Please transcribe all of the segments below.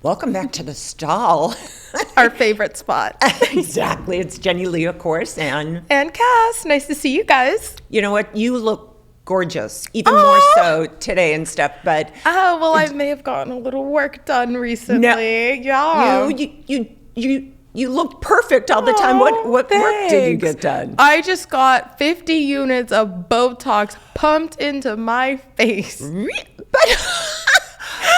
Welcome back to the stall. Our favorite spot. Exactly. It's Jenilee, of course, and Cass. Nice to see you guys. you know what? You look gorgeous, even more so today and stuff. But Oh, well, I may have gotten a little work done recently. No, Yeah. you look perfect all the time. What work did you Thanks. get done? I just got 50 units of Botox pumped into my face. But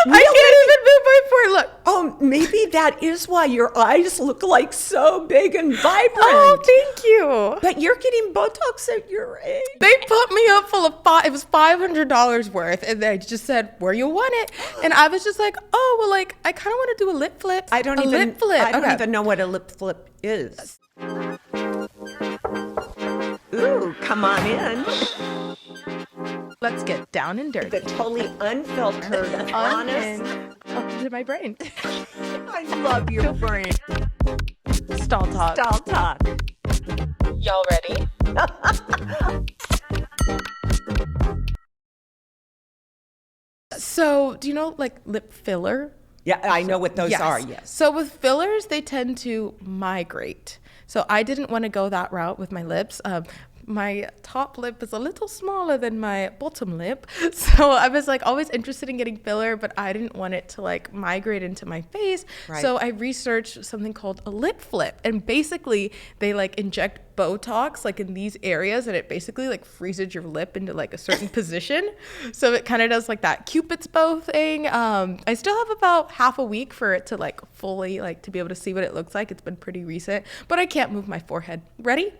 I can't even move my forehead. Look. oh, maybe that is why your eyes look like so big and vibrant. Oh, thank you. But you're getting Botox at your age. They put me up full of it was $500 worth, and they just said, "Where you want it?" And I was just like, "Oh, well, like I kind of want to do a lip flip." I don't even know what a lip flip is. Ooh, come on in. Let's get down and dirty. The totally unfiltered, honest. Up to my brain. I love your brain. Stall talk. Stall talk. Y'all ready? So, do you know like lip filler? Yeah, I know what those are, yes. So with fillers, they tend to migrate. So I didn't want to go that route with my lips. My top lip is a little smaller than my bottom lip. So I was like always interested in getting filler, but I didn't want it to like migrate into my face. Right. So I researched something called a lip flip. And basically they like inject Botox like in these areas, and it basically like freezes your lip into like a certain position. So it kind of does like that Cupid's bow thing. I still have about half a week for it to like fully like to be able to see what it looks like. It's been pretty recent, but I can't move my forehead. Ready?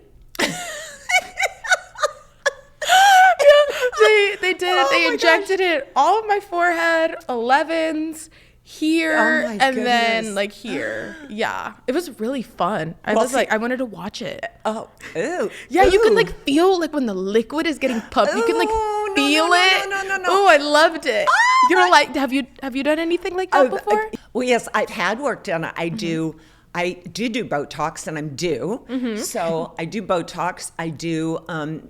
They did. Oh they my injected it all of my forehead, 11s here, Oh my and then goodness. like here. Yeah, it was really fun. I Well, was like, I wanted to watch it. Oh, ooh. Yeah, you can Ooh. like feel like when the liquid is getting pumped. You can like Ooh, no, feel no, it. no. Oh, I loved it. You're like, have you done anything like that before? Well, yes, I've had work done. I do Botox, and I'm due. So I do Botox. I do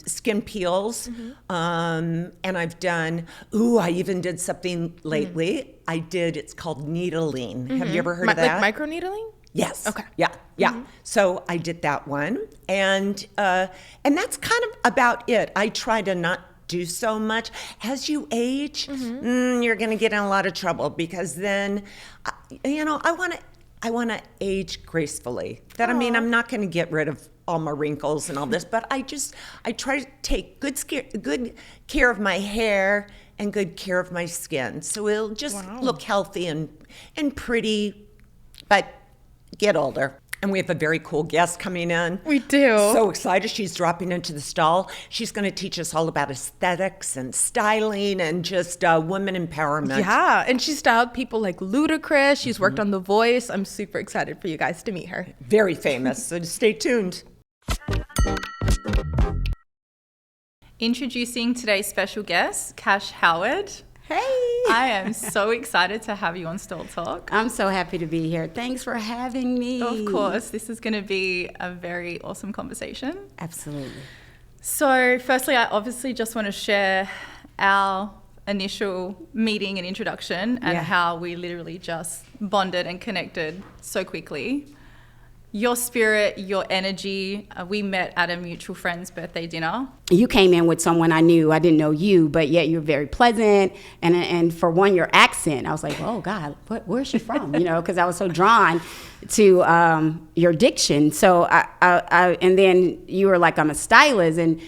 skin peels, and I've done. Ooh, I even did something lately. It's called needling. Have you ever heard of that? Like microneedling? Yes. Okay. Yeah. So I did that one, and that's kind of about it. I try to not do so much. As you age, you're going to get in a lot of trouble, because then, I want to age gracefully. That I mean, I'm not going to get rid of all my wrinkles and all this, but I try to take good care of my hair and good care of my skin, so it'll just look healthy and pretty, but get older. And we have a very cool guest coming in. We do. So excited. She's dropping into the stall. She's going to teach us all about aesthetics and styling and just women empowerment. Yeah, and she styled people like Ludacris. She's worked on The Voice. I'm super excited for you guys to meet her. Very famous, so stay tuned. Introducing today's special guest, Kash Howard. Hey. I am so excited to have you on Stall Talk. I'm so happy to be here. Thanks for having me. Of course, this is going to be a very awesome conversation. Absolutely. So firstly, I obviously just want to share our initial meeting and introduction and how we literally just bonded and connected so quickly. Your spirit, your energy, we met at a mutual friend's birthday dinner. You came in with someone I knew. I didn't know you, but yet you're very pleasant. And for one, your accent, I was like, oh God, where's she from? Because I was so drawn to your diction. So and then you were like, I'm a stylist, and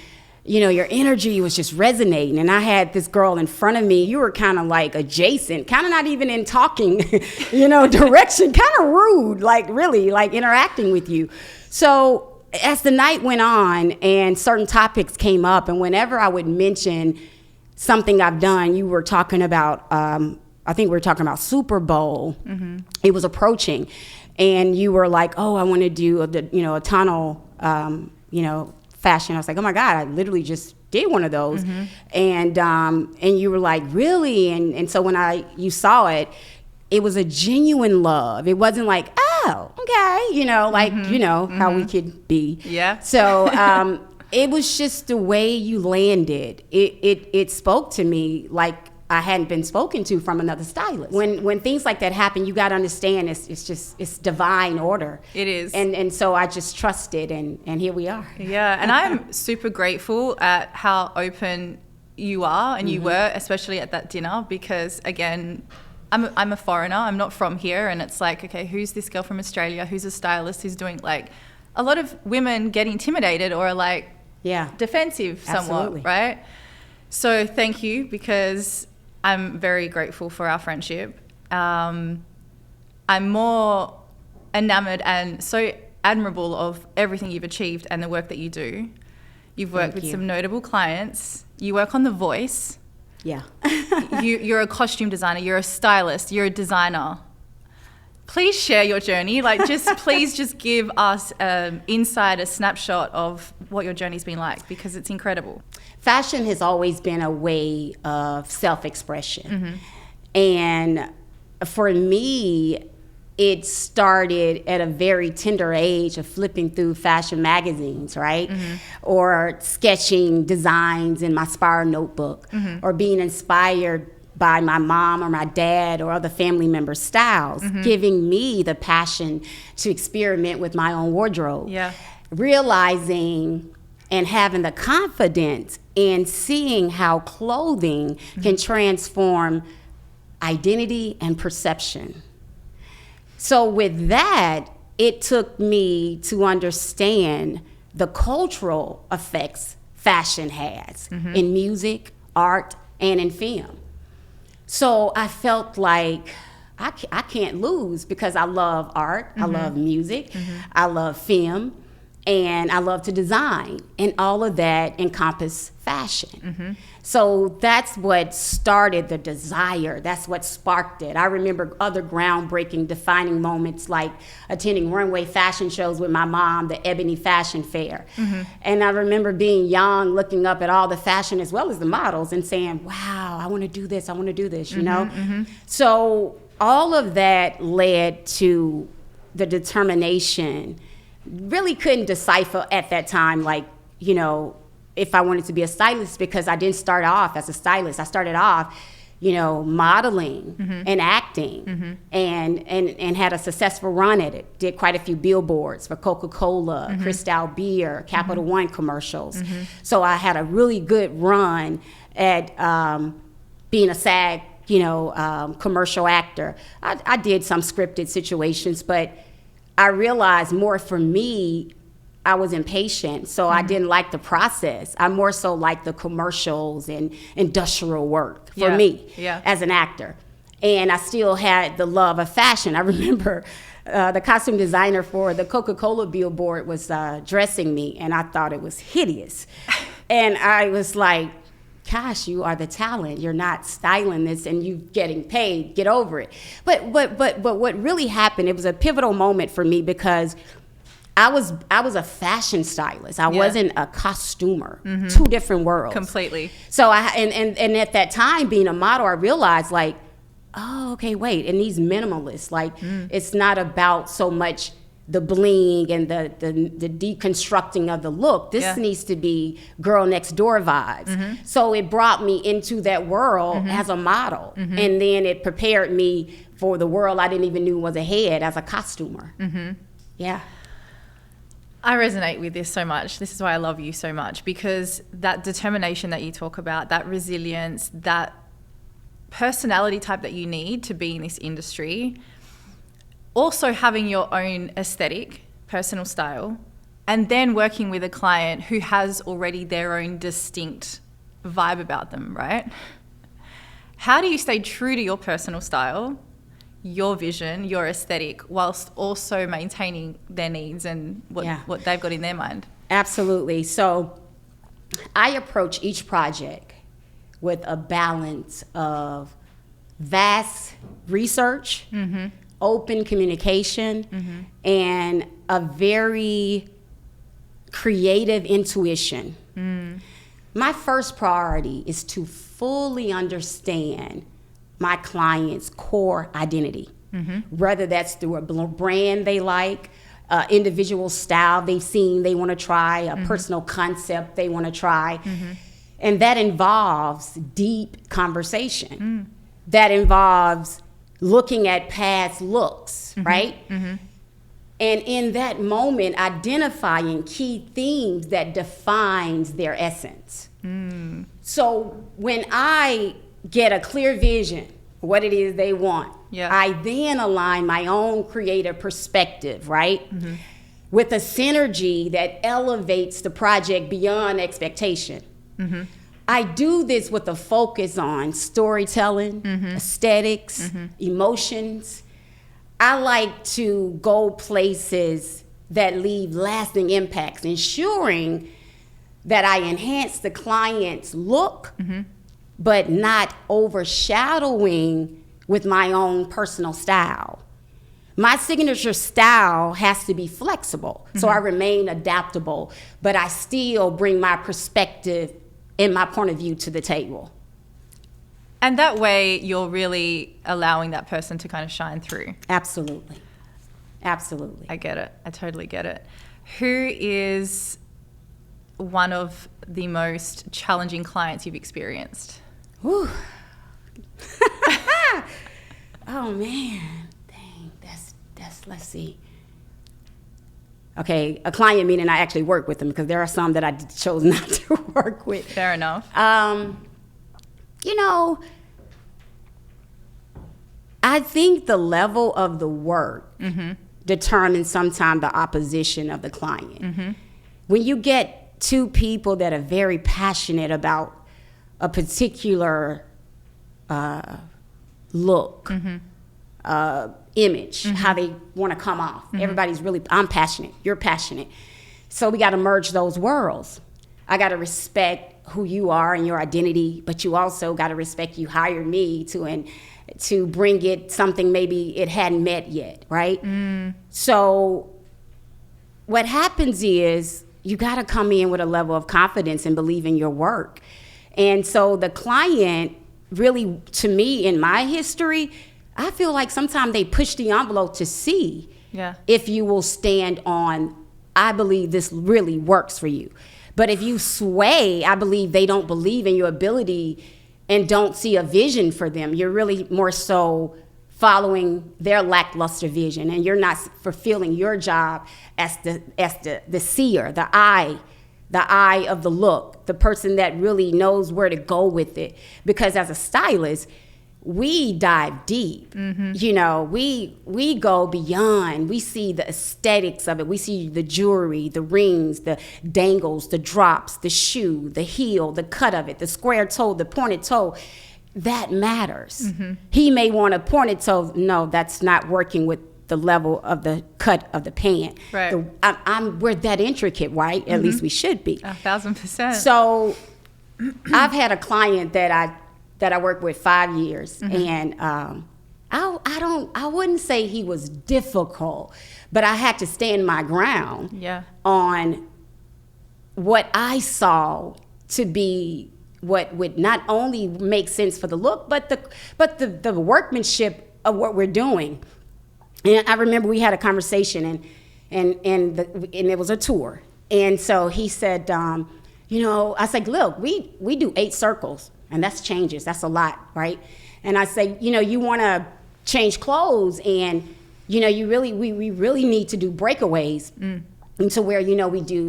your energy was just resonating. And I had this girl in front of me. You were kind of like adjacent, kind of not even in talking, direction, kind of rude, like really like interacting with you. So as the night went on and certain topics came up, and whenever I would mention something I've done, you were talking about, I think we were talking about Super Bowl. It was approaching. And you were like, oh, I want to do a tunnel, fashion. I was like, oh my God, I literally just did one of those. And you were like, really? And so when you saw it, it was a genuine love. It wasn't like, oh, okay, how we could be. Yeah. So it was just the way you landed. It spoke to me like I hadn't been spoken to from another stylist. When things like that happen, you got to understand it's divine order. It is. And so I just trusted, and here we are. Yeah, and I'm super grateful at how open you are and you were, especially at that dinner, because again, I'm a foreigner. I'm not from here, and it's like, okay, who's this girl from Australia? Who's a stylist? Who's doing, like, a lot of women get intimidated or are like defensive somewhat, absolutely. right? So thank you, because I'm very grateful for our friendship. I'm more enamored and so admirable of everything you've achieved and the work that you do. You've worked with some notable clients. You work on The Voice. Yeah. You're a costume designer. You're a stylist. You're a designer. Please share your journey. Like, please give us a snapshot of what your journey's been like, because it's incredible. Fashion has always been a way of self-expression. And for me, it started at a very tender age of flipping through fashion magazines, right? Or sketching designs in my Spire notebook, or being inspired by my mom or my dad or other family members' styles, giving me the passion to experiment with my own wardrobe. Yeah. Realizing and having the confidence in seeing how clothing can transform identity and perception. So with that, it took me to understand the cultural effects fashion has in music, art, and in film. So I felt like I can't lose, because I love art, I love music, I love film, and I love to design, and all of that encompass fashion. So that's what started the desire. That's what sparked it. I remember other groundbreaking, defining moments, like attending runway fashion shows with my mom, the Ebony Fashion Fair. And I remember being young, looking up at all the fashion as well as the models and saying, wow, I want to do this, you know? So all of that led to the determination. Really couldn't decipher at that time, like, you know, if I wanted to be a stylist, because I didn't start off as a stylist. I started off, you know, modeling and acting, and had a successful run at it. Did quite a few billboards for Coca-Cola, Cristal Beer, Capital One commercials. So I had a really good run at being a SAG, you know, commercial actor. I did some scripted situations, but I realized more for me, I was impatient, so I didn't like the process. I more so liked the commercials and industrial work for me as an actor. And I still had the love of fashion. I remember the costume designer for the Coca-Cola billboard was dressing me, and I thought it was hideous. And I was like, gosh, you are the talent. You're not styling this, and you getting paid. Get over it. But what really happened, it was a pivotal moment for me, because I was a fashion stylist. I wasn't a costumer. Two different worlds. Completely. So and at that time, being a model, I realized, like, oh, okay, wait. And these minimalists, like, it's not about so much the bling and the deconstructing of the look. This needs to be girl next door vibes. So it brought me into that world as a model. And then it prepared me for the world I didn't even knew was ahead as a costumer. Yeah. I resonate with this so much. This is why I love you so much, because that determination that you talk about, that resilience, that personality type that you need to be in this industry, also having your own aesthetic, personal style, and then working with a client who has already their own distinct vibe about them, right? How do you stay true to your personal style, your vision, your aesthetic, whilst also maintaining their needs and what they've got in their mind? Absolutely. So I approach each project with a balance of vast research, open communication, and a very creative intuition. My first priority is to fully understand my client's core identity, whether that's through a brand they like, individual style they've seen they want to try, a personal concept they want to try. And that involves deep conversation. That involves looking at past looks, right? And in that moment, identifying key themes that defines their essence. So when I get a clear vision, what it is they want, I then align my own creative perspective, right? With a synergy that elevates the project beyond expectation. I do this with a focus on storytelling, aesthetics, emotions. I like to go places that leave lasting impacts, ensuring that I enhance the client's look, but not overshadowing with my own personal style. My signature style has to be flexible, so I remain adaptable, but I still bring my perspective and my point of view to the table. And that way you're really allowing that person to kind of shine through. Absolutely. Absolutely. I get it. I totally get it. Who is one of the most challenging clients you've experienced? Whew. Oh man, dang, that's let's see. Okay, a client meaning I actually work with them, because there are some that I chose not to work with. Fair enough. You know, I think the level of the work determines sometimes the opposition of the client. When you get two people that are very passionate about a particular look, image, how they want to come off. Everybody's really, I'm passionate, you're passionate. So we got to merge those worlds. I got to respect who you are and your identity, but you also got to respect you hired me to bring it something maybe it hadn't met yet, right? So what happens is you got to come in with a level of confidence and believe in your work. And so the client really, to me, in my history, I feel like sometimes they push the envelope to see if you will stand on, I believe this really works for you. But if you sway, I believe they don't believe in your ability and don't see a vision for them. You're really more so following their lackluster vision, and you're not fulfilling your job as the seer, the eye of the look, the person that really knows where to go with it. Because as a stylist, we dive deep. You know, we go beyond. We see the aesthetics of it. We see the jewelry, the rings, the dangles, the drops, the shoe, the heel, the cut of it, the square toe, the pointed toe. That matters. He may want a pointed toe. No, that's not working with the level of the cut of the pant. Right. We're that intricate, right? At least we should be. 1,000%. So I've had a client that I worked with 5 years, and I wouldn't say he was difficult, but I had to stand my ground on what I saw to be what would not only make sense for the look, but the workmanship of what we're doing. And I remember we had a conversation, and it was a tour, and so he said, you know, I said, look, we do 8 circles. And that's changes. That's a lot, right? And I say, you know, you want to change clothes, and you know, we really need to do breakaways, and to where, you know, we do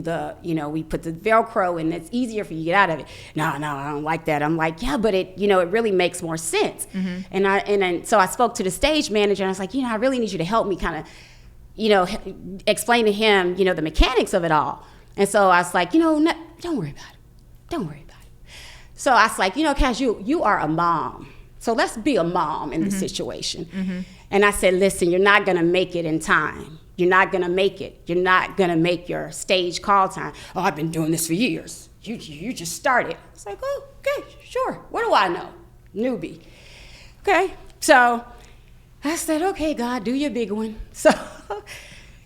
we put the Velcro, and it's easier for you to get out of it. No, I don't like that. I'm like, yeah, but it really makes more sense. And so I spoke to the stage manager, and I was like, you know, I really need you to help me kind of, explain to him, the mechanics of it all. And so I was like, don't worry about it. Don't worry about it. So I was like, Cash, you are a mom. So let's be a mom in this situation. And I said, listen, you're not going to make it in time. You're not going to make it. You're not going to make your stage call time. Oh, I've been doing this for years. You just started. It's like, oh, okay, sure. What do I know? Newbie. Okay. So I said, okay, God, do your big one. So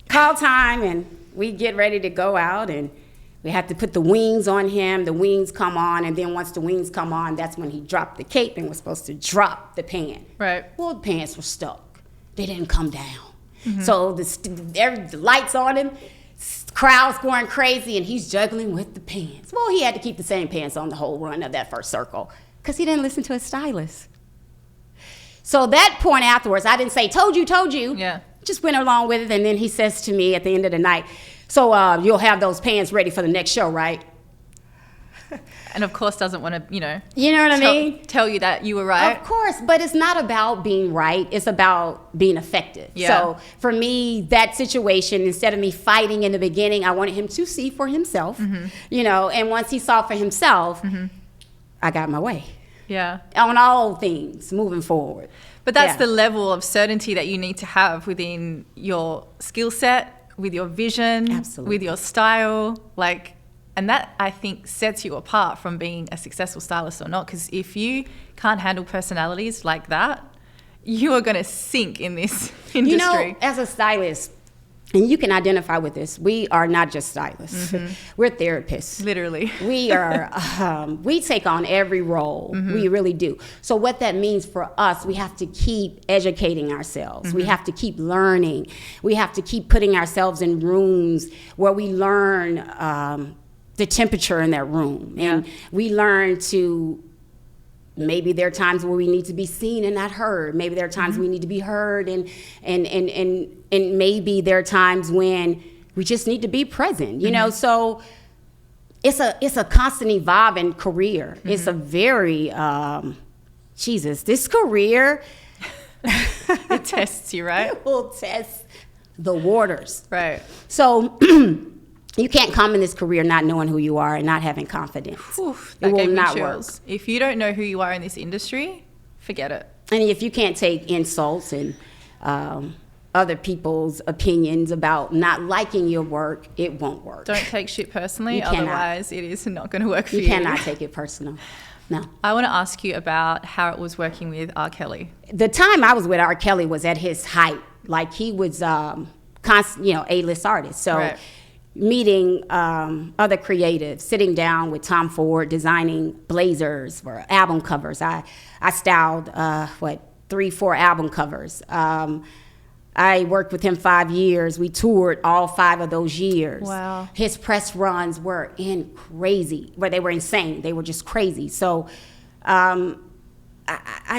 call time, and we get ready to go out, and we have to put the wings on him. The wings come on, and then once the wings come on, that's when he dropped the cape and was supposed to drop the pan. Right. Well, the pants were stuck. They didn't come down. So the lights on him, crowd's going crazy, and he's juggling with the pants. Well, he had to keep the same pants on the whole run of that first circle because he didn't listen to his stylist. So that point afterwards, I didn't say, told you. Yeah. Just went along with it, and then he says to me at the end of the night, so you'll have those pants ready for the next show, right? And of course doesn't want to, You know what I mean? tell you that you were right. Of course, but it's not about being right. It's about being effective. Yeah. So for me, that situation, instead of me fighting in the beginning, I wanted him to see for himself, and once he saw for himself, I got my way Yeah. on all things moving forward. But that's Yeah. the level of certainty that you need to have within your skill set, with your vision, Absolutely. with your style. And that, I think, sets you apart from being a successful stylist or not. Because if you can't handle personalities like that, you are going to sink in this industry. As a stylist, and you can identify with this, we are not just stylists. We're therapists. Literally. We are, we take on every role. We really do. So what that means for us, we have to keep educating ourselves. We have to keep learning. We have to keep putting ourselves in rooms where we learn the temperature in that room. And we learn to, maybe there are times where we need to be seen and not heard. Maybe there are times we need to be heard, and maybe there are times when we just need to be present, So it's a constant evolving career. It's a very, this career. It tests you, right? It will test the waters. Right. So you can't come in this career not knowing who you are and not having confidence. Oof, It that will gave me not chills. If you don't know who you are in this industry, forget it. And if you can't take insults and other people's opinions about not liking your work, it won't work. Don't take shit personally, You cannot. otherwise it is not going to work for you. You cannot take it personal. No. I want to ask you about how it was working with R. Kelly. The time I was with R. Kelly was at his height. Like, he was A-list artist. So Right. meeting other creatives, sitting down with Tom Ford, designing blazers for album covers. I styled 3-4 album covers. I worked with him 5 years. We toured all 5 of those years. Wow. His press runs were crazy. Well, they were insane. They were just crazy. So I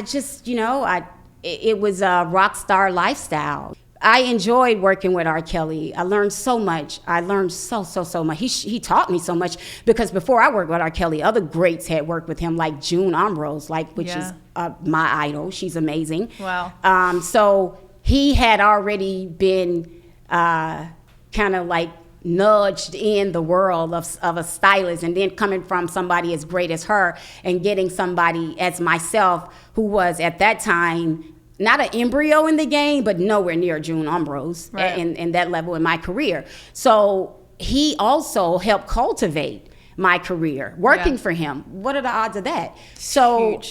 just, it was a rock star lifestyle. I enjoyed working with R. Kelly. I learned so much. I learned so much. He taught me so much, because before I worked with R. Kelly, other greats had worked with him, like June Ambrose, which is my idol. She's amazing. Wow. So he had already been kind of like nudged in the world of a stylist, and then coming from somebody as great as her and getting somebody as myself, who was at that time not an embryo in the game, but nowhere near June Ambrose in that level in my career. So he also helped cultivate my career, working for him. What are the odds of that? So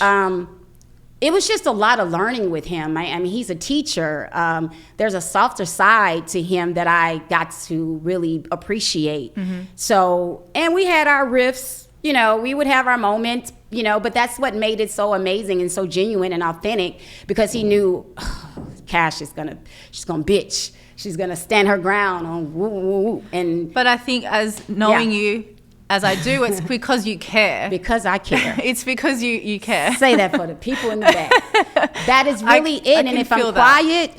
it was just a lot of learning with him. I mean, he's a teacher. There's a softer side to him that I got to really appreciate. So, and we had our riffs, we would have our moments, but that's what made it so amazing and so genuine and authentic, because he knew, Cash she's gonna bitch. She's gonna stand her ground on woo, woo, woo. But I think, as knowing you as I do, it's because you care. Because I care. It's because you care. Say that for the people in the back. That is really it. And if I'm quiet,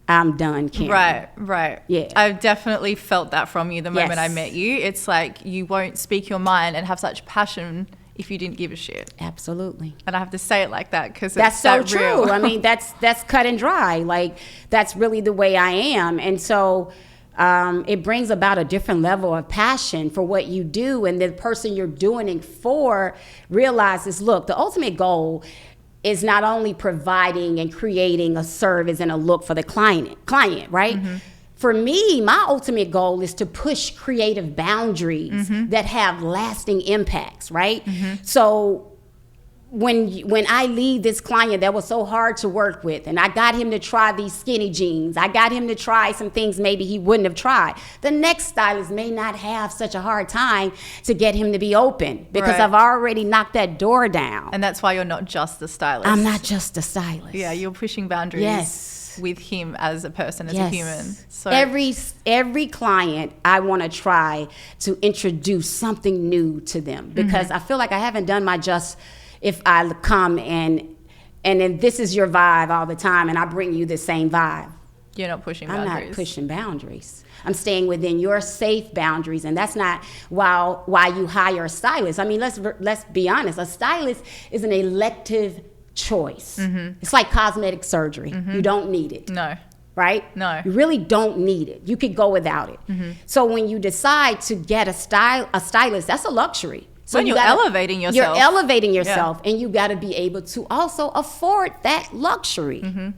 I'm done caring. Right. Yeah. I've definitely felt that from you the moment I met you. It's like you won't speak your mind and have such passion if you didn't give a shit. Absolutely. And I have to say it like that because that's so true. Real. I mean, that's cut and dry. Like, that's really the way I am. And so it brings about a different level of passion for what you do, and the person you're doing it for realizes, look, the ultimate goal is not only providing and creating a service and a look for the client, right? For me, my ultimate goal is to push creative boundaries that have lasting impacts, right? So when I leave this client that was so hard to work with, and I got him to try these skinny jeans, I got him to try some things maybe he wouldn't have tried, the next stylist may not have such a hard time to get him to be open, because I've already knocked that door down. And that's why you're not just the stylist. I'm not just a stylist. Yeah, you're pushing boundaries. Yes. with him as a person, as a human. So every client, I want to try to introduce something new to them, because I feel like I haven't done my just if I come and then this is your vibe all the time and I bring you the same vibe. You're not pushing boundaries. I'm not pushing boundaries. I'm staying within your safe boundaries, and that's not why you hire a stylist. I mean, let's be honest. A stylist is an elective choice. It's like cosmetic surgery. You don't need it. No. Right? No. You really don't need it. You could go without it. So when you decide to get a stylist, that's a luxury. So when you're elevating yourself. You're elevating yourself, and you got to be able to also afford that luxury.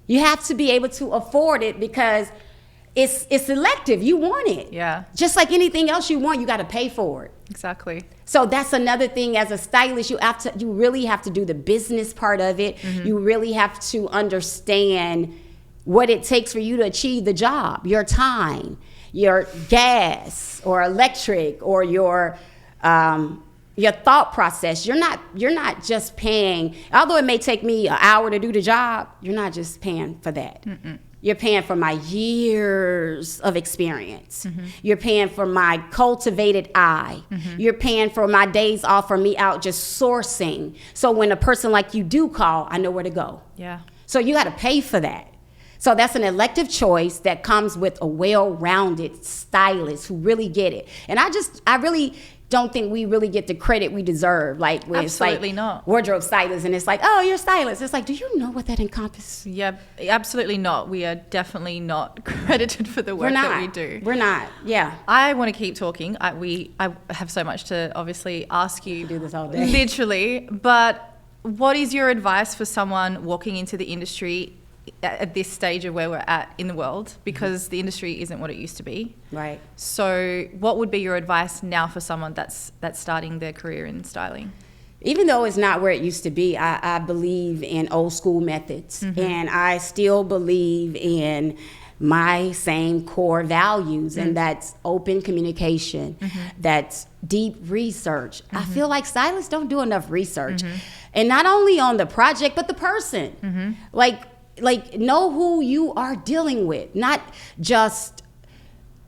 You have to be able to afford it because it's elective. You want it. Yeah. Just like anything else you want, you got to pay for it. Exactly. So that's another thing. As a stylist, you really have to do the business part of it. You really have to understand what it takes for you to achieve the job, your time, your gas or electric, or your thought process. You're not just paying, although it may take me an hour to do the job, you're not just paying for that. You're paying for my years of experience. You're paying for my cultivated eye. You're paying for my days off, for me out just sourcing. So when a person like you do call, I know where to go. Yeah. So you got to pay for that. So that's an elective choice that comes with a well-rounded stylist who really get it. And I really don't think we really get the credit we deserve. Like when Absolutely it's like not. Wardrobe stylist, and it's like, oh, you're a stylist. It's like, do you know what that encompasses? Yeah, absolutely not. We are definitely not credited for the work that we do. We're not. Yeah. I want to keep talking. I have so much to obviously ask you. Do this all day. Literally. But what is your advice for someone walking into the industry at this stage of where we're at in the world? Because the industry isn't what it used to be. Right. So what would be your advice now for someone that's starting their career in styling? Even though it's not where it used to be, I believe in old school methods. And I still believe in my same core values, and that's open communication, that's deep research. I feel like stylists don't do enough research. And not only on the project, but the person. Like know who you are dealing with, not just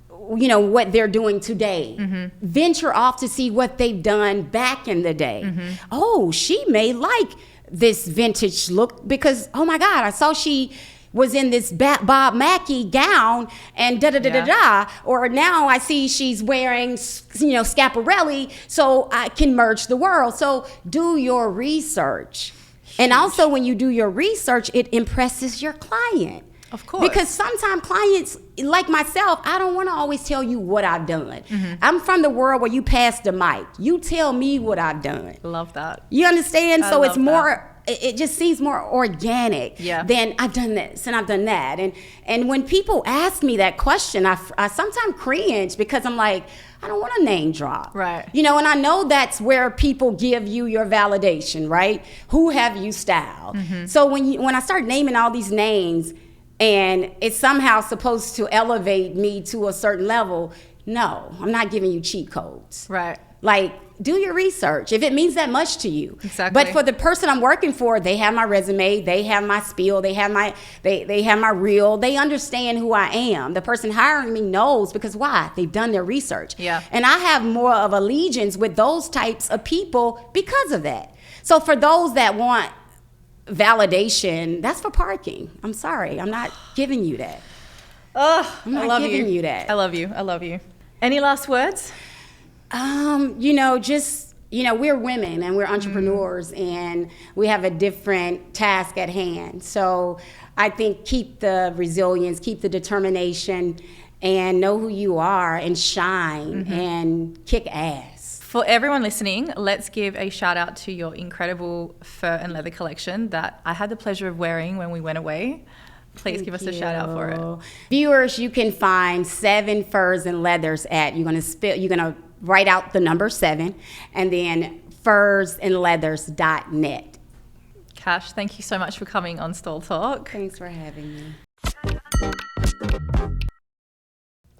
what they're doing today. Venture off to see what they've done back in the day. Oh, she may like this vintage look because, oh my God, I saw she was in this Bob Mackie gown and da-da-da-da-da. Or now I see she's wearing, Schiaparelli, so I can merge the world. So do your research. And also when you do your research, it impresses your client. Of course. Because sometimes clients, like myself, I don't want to always tell you what I've done. I'm from the world where you pass the mic. You tell me what I've done. Love that. You understand? So it's love more, it just seems more organic than I've done this and I've done that. And when people ask me that question, I sometimes cringe because I'm like, I don't want to name drop. Right. And I know that's where people give you your validation, right? Who have you styled? So when I start naming all these names and it's somehow supposed to elevate me to a certain level, no, I'm not giving you cheat codes. Right. Like, do your research if it means that much to you. Exactly. But for the person I'm working for, they have my resume, they have my spiel, they have my reel, they understand who I am. The person hiring me knows because why? They've done their research. Yeah. And I have more of allegiance with those types of people because of that. So for those that want validation, that's for parking. I'm sorry, I'm not giving you that. I'm not giving you that. I love you. Any last words? We're women and we're entrepreneurs and we have a different task at hand. So I think keep the resilience, keep the determination, and know who you are and shine and kick ass. For everyone listening, let's give a shout out to your incredible fur and leather collection that I had the pleasure of wearing when we went away. Please give us a shout out for it. Viewers, you can find 7 furs and leathers at, you're gonna write out the number 7 and then fursandleathers.net. Kash, thank you so much for coming on Stall Talk. Thanks for having me.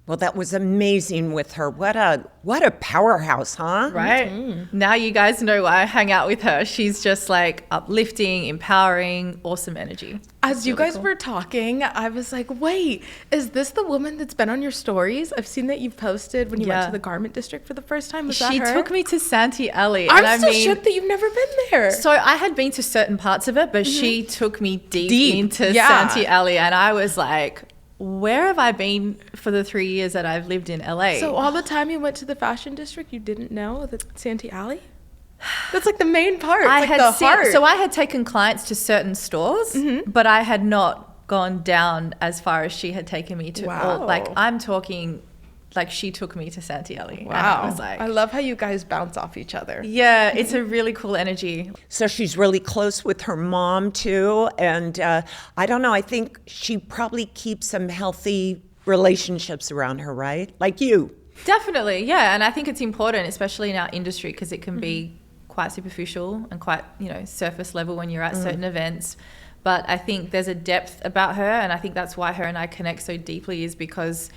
Well, that was amazing with her. What a powerhouse, huh? Right. Now you guys know why I hang out with her. She's just like uplifting, empowering, awesome energy. As you guys were talking, I was like, wait, is this the woman that's been on your stories? I've seen that you've posted when you went to the garment district for the first time. Was that She her? took me to Santee Alley. I'm still shook that you've never been there. So I had been to certain parts of it, but she took me deep into Santee Alley, and I was like, where have I been for the 3 years that I've lived in LA? So all the time you went to the fashion district, you didn't know that Santee Alley? That's like the main part. I like had the heart. so I had taken clients to certain stores, but I had not gone down as far as she had taken me to. Wow. Like I'm talking, like she took me to Santee Alley. Wow. I was like, I love how you guys bounce off each other. yeah, it's a really cool energy. So she's really close with her mom too, and I don't know. I think she probably keeps some healthy relationships around her, right? Like you. Definitely, yeah, and I think it's important, especially in our industry, because it can be quite superficial and quite, surface level when you're at certain events. But I think there's a depth about her, and I think that's why her and I connect so deeply, is because,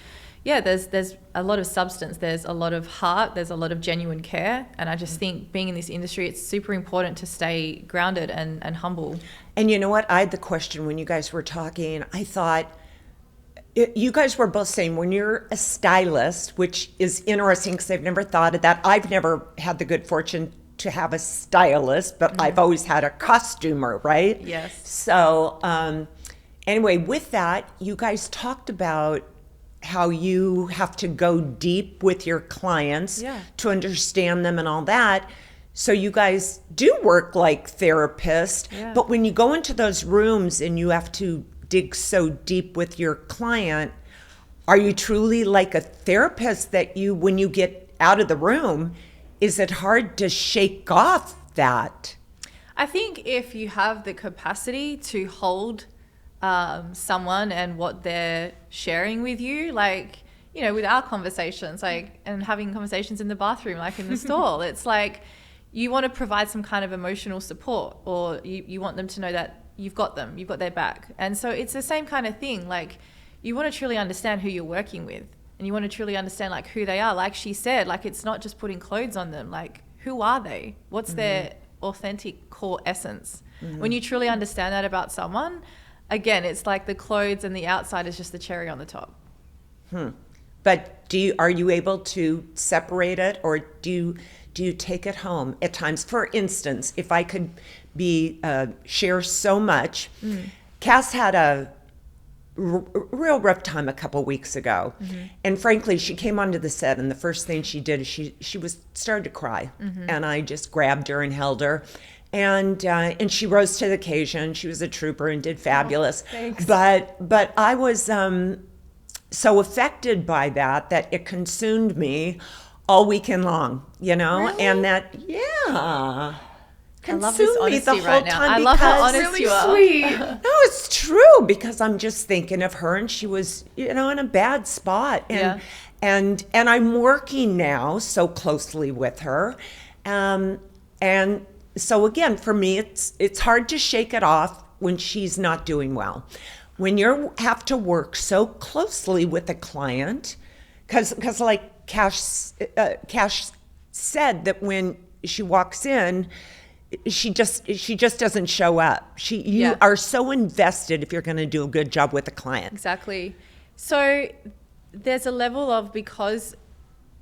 yeah, there's a lot of substance, there's a lot of heart, there's a lot of genuine care, and I just think being in this industry, it's super important to stay grounded and humble. And you know what? I had the question when you guys were talking. I thought, you guys were both saying when you're a stylist, which is interesting because I've never thought of that. I've never had the good fortune to have a stylist, but I've always had a costumer, right? Yes. So anyway, with that, you guys talked about how you have to go deep with your clients to understand them and all that. So you guys do work like therapists, but when you go into those rooms and you have to dig so deep with your client, are you truly like a therapist that you, when you get out of the room, is it hard to shake off that? I think if you have the capacity to hold someone and what they're sharing with you, like, with our conversations, like, and having conversations in the bathroom, like in the stall, it's like you want to provide some kind of emotional support, or you want them to know that you've got them, you've got their back. And so it's the same kind of thing. Like, you want to truly understand who you're working with, and you want to truly understand like who they are. Like she said, like, it's not just putting clothes on them. Like, who are they? What's their authentic core essence? When you truly understand that about someone, again, it's like the clothes and the outside is just the cherry on the top. But are you able to separate it, or do you take it home at times? For instance, if I could share so much, Cass had a real rough time a couple weeks ago, and frankly, she came onto the set, and the first thing she did is she was started to cry, and I just grabbed her and held her. And she rose to the occasion. She was a trooper and did fabulous. Thanks. But I was so affected by that it consumed me all weekend long, Really? and that I love this consumed me the honesty whole right now. time I love how because- honest you are. Sweet. No, it's true, because I'm just thinking of her, and she was, in a bad spot. And I'm working now so closely with her. And so again, for me, it's hard to shake it off when she's not doing well. When you have to work so closely with a client, because like Cash said, that when she walks in, she just doesn't show up. You are so invested if you're going to do a good job with a client. Exactly. So there's a level of, because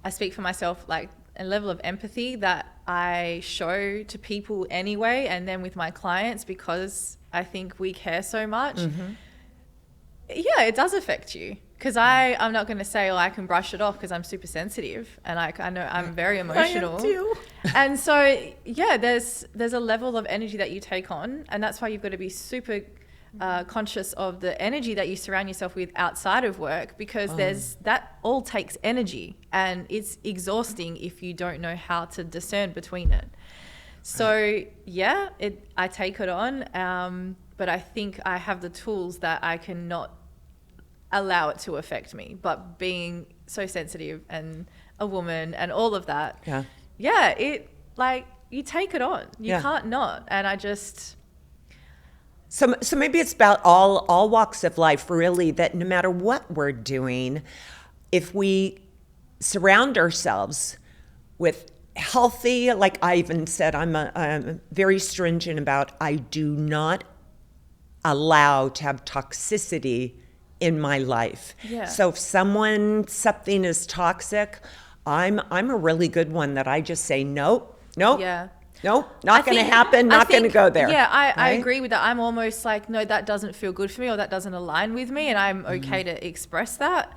I speak for myself, like a level of empathy that I show to people anyway, and then with my clients, because I think we care so much. Yeah, it does affect you. Because I'm not going to say, I can brush it off, because I'm super sensitive, and I know I'm very emotional. I am too. And so, yeah, there's a level of energy that you take on, and that's why you've got to be super conscious of the energy that you surround yourself with outside of work, because that all takes energy, and it's exhausting if you don't know how to discern between it. So, yeah, I take it on, but I think I have the tools that I cannot allow it to affect me. But being so sensitive and a woman and all of that, it, like, you take it on. You can't not. And I just... So maybe it's about all walks of life, really, that no matter what we're doing, if we surround ourselves with healthy, like I even said, I'm very stringent about, I do not allow to have toxicity in my life. Yeah. So if something is toxic, I'm a really good one that I just say, nope, Yeah. nope, not going to happen, not going to go there. Yeah, I right? agree with that. I'm almost like, no, that doesn't feel good for me, or that doesn't align with me, and I'm okay to express that.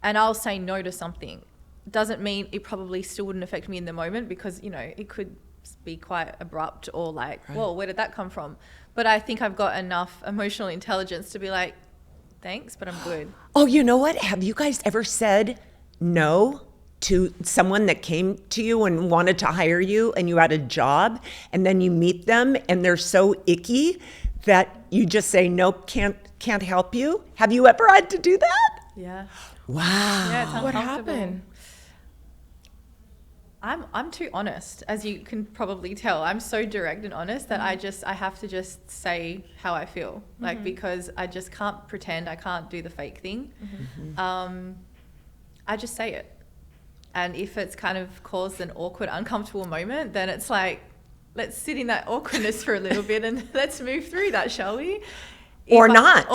And I'll say no to something. Doesn't mean it probably still wouldn't affect me in the moment, because, you know, it could be quite abrupt or like, whoa, where did that come from? But I think I've got enough emotional intelligence to be like, thanks, but I'm good. Oh, you know what? Have you guys ever said no to someone that came to you and wanted to hire you, and you had a job, and then you meet them and they're so icky that you just say, nope, can't help you? Have you ever had to do that? Yeah. Wow. Yeah, it's What uncomfortable. happened? I'm too honest, as you can probably tell. I'm so direct and honest that I have to just say how I feel, like, because I just can't pretend. I can't do the fake thing. I just say it, and if it's kind of caused an awkward, uncomfortable moment, then it's like, let's sit in that awkwardness for a little bit and let's move through that, shall we? Or not.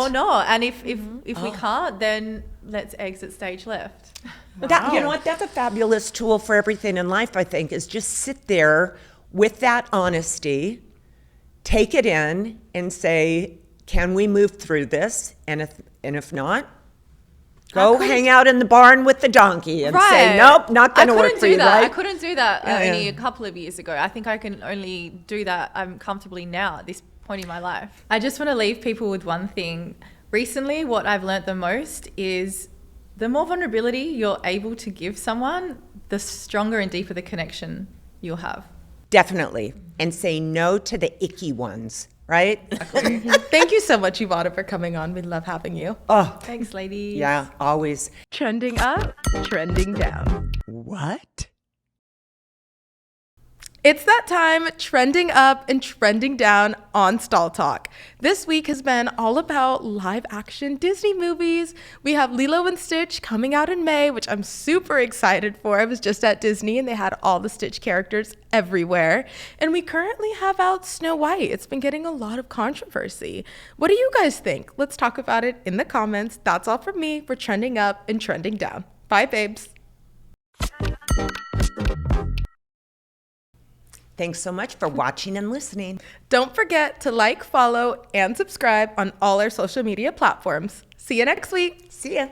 And if we can't, then let's exit stage left. That, you know what? That's a fabulous tool for everything in life, I think, is just sit there with that honesty, take it in, and say, can we move through this? And if not, go hang out in the barn with the donkey and say, nope, not going to work for you, right? I couldn't do that Yeah, only a couple of years ago. I think I can only do that comfortably now at this point in my life. I just want to leave people with one thing. Recently, what I've learnt the most is the more vulnerability you're able to give someone, the stronger and deeper the connection you'll have. Definitely. And say no to the icky ones, right? Thank you so much, Ivanna, for coming on. We love having you. Oh, Thanks, ladies. yeah, always. Trending up, trending down. What? It's that time, trending up and trending down on Stall Talk. This week has been all about live action Disney movies. We have Lilo and Stitch coming out in May, which I'm super excited for. I was just at Disney and they had all the Stitch characters everywhere. And we currently have out Snow White. It's been getting a lot of controversy. What do you guys think? Let's talk about it in the comments. That's all from me for trending up and trending down. Bye, babes. Thanks so much for watching and listening. Don't forget to like, follow, and subscribe on all our social media platforms. See you next week. See ya.